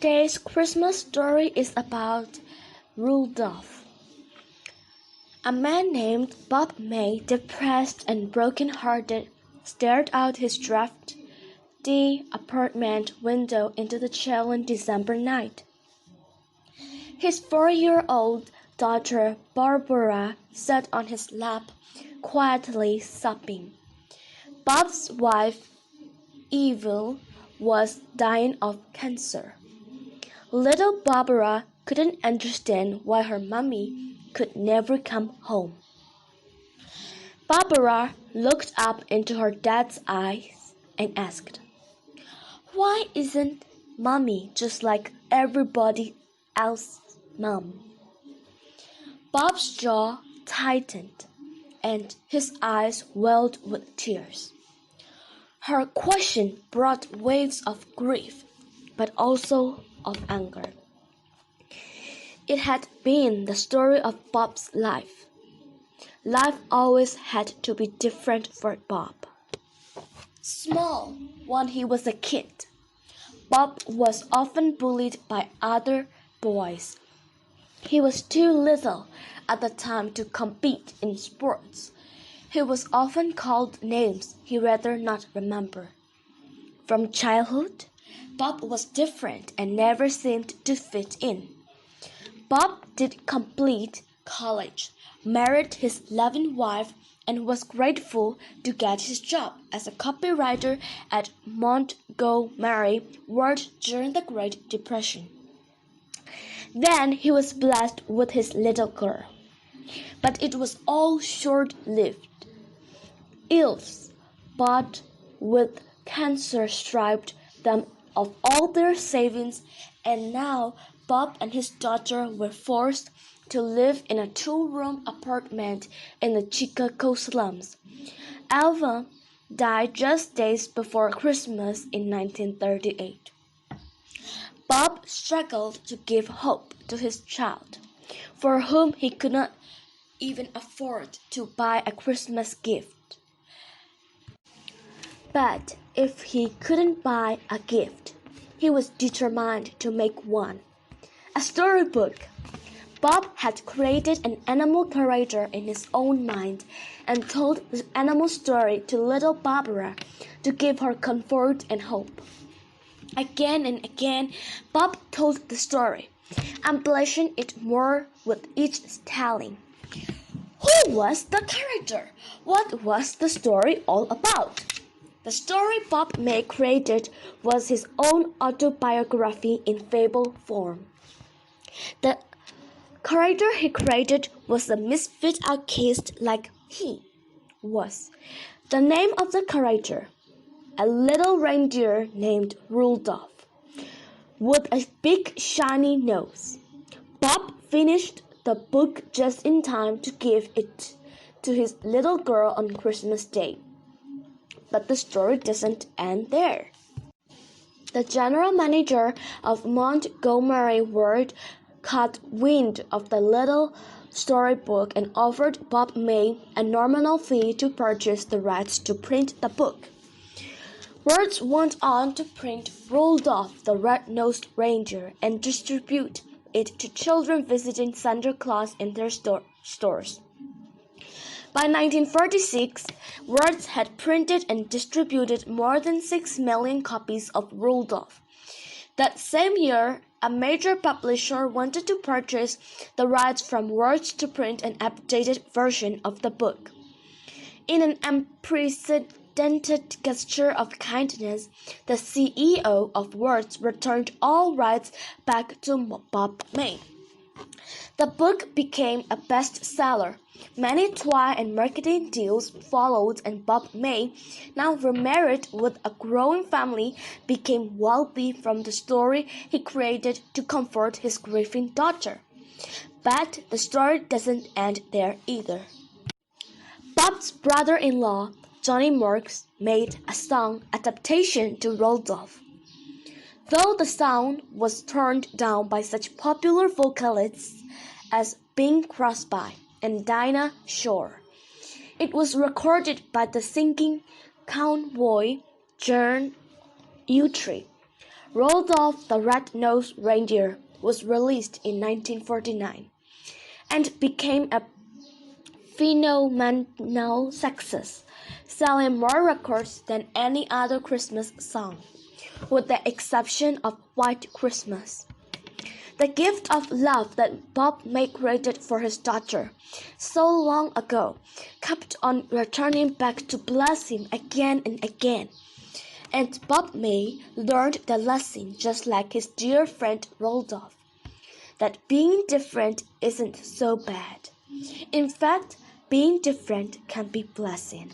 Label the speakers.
Speaker 1: Today's Christmas story is about Rudolph. A man named Bob May, depressed and broken-hearted, stared out his drafty apartment window into the chilling December night. His 4-year-old daughter Barbara sat on his lap, quietly sobbing. Bob's wife, Evil, was dying of cancer. Little Barbara couldn't understand why her mummy could never come home. Barbara looked up into her dad's eyes and asked, "Why isn't Mummy just like everybody else's mom?" Bob's jaw tightened and his eyes welled with tears. Her question brought waves of grief, but also of anger. It had been the story of Bob's life. Life always had to be different for Bob. Small, when he was a kid, Bob was often bullied by other boys. He was too little at the time to compete in sports. He was often called names he'd rather not remember. From childhood, Bob was different and never seemed to fit in. Bob did complete college, married his loving wife, and was grateful to get his job as a copywriter at Montgomery Ward during the Great Depression. Then he was blessed with his little girl. But it was all short-lived. Ills, bought with cancer, stripped them of all their savings, and now Bob and his daughter were forced to live in a 2-room apartment in the Chicago slums. Alva died just days before Christmas in 1938. Bob struggled to give hope to his child, for whom he could not even afford to buy a Christmas gift. But if he couldn't buy a gift, he was determined to make one. A storybook. Bob had created an animal character in his own mind and told the animal story to little Barbara to give her comfort and hope. Again and again, Bob told the story, embellishing it more with each telling. Who was the character? What was the story all about? The story Bob May created was his own autobiography in fable form. The character he created was a misfit outcast like he was. The name of the character, a little reindeer named Rudolph, with a big shiny nose. Bob finished the book just in time to give it to his little girl on Christmas Day. But the story doesn't end there. The general manager of Montgomery Ward caught wind of the little storybook and offered Bob May a nominal fee to purchase the rights to print the book. Ward went on to print Rudolph the Red-Nosed Reindeer and distribute it to children visiting Santa Claus in their stores. By 1946, Ward had printed and distributed more than 6 million copies of Rudolph. That same year, a major publisher wanted to purchase the rights from Ward to print an updated version of the book. In an unprecedented gesture of kindness, the CEO of Ward returned all rights back to Bob May. The book became a bestseller. Many toy and marketing deals followed, and Bob May, now remarried with a growing family, became wealthy from the story he created to comfort his grieving daughter. But the story doesn't end there either. Bob's brother-in-law, Johnny Marks, made a song adaptation to Rudolph. Though the song was turned down by such popular vocalists as Bing Crosby and Dinah Shore, it was recorded by the singing cowboy John Utry. Rudolph the Red-Nosed Reindeer was released in 1949 and became a phenomenal success, selling more records than any other Christmas song, with the exception of White Christmas. The gift of love that Bob May created for his daughter so long ago kept on returning back to bless him again and again. And Bob May learned the lesson just like his dear friend Rudolph, that being different isn't so bad. In fact, being different can be blessing.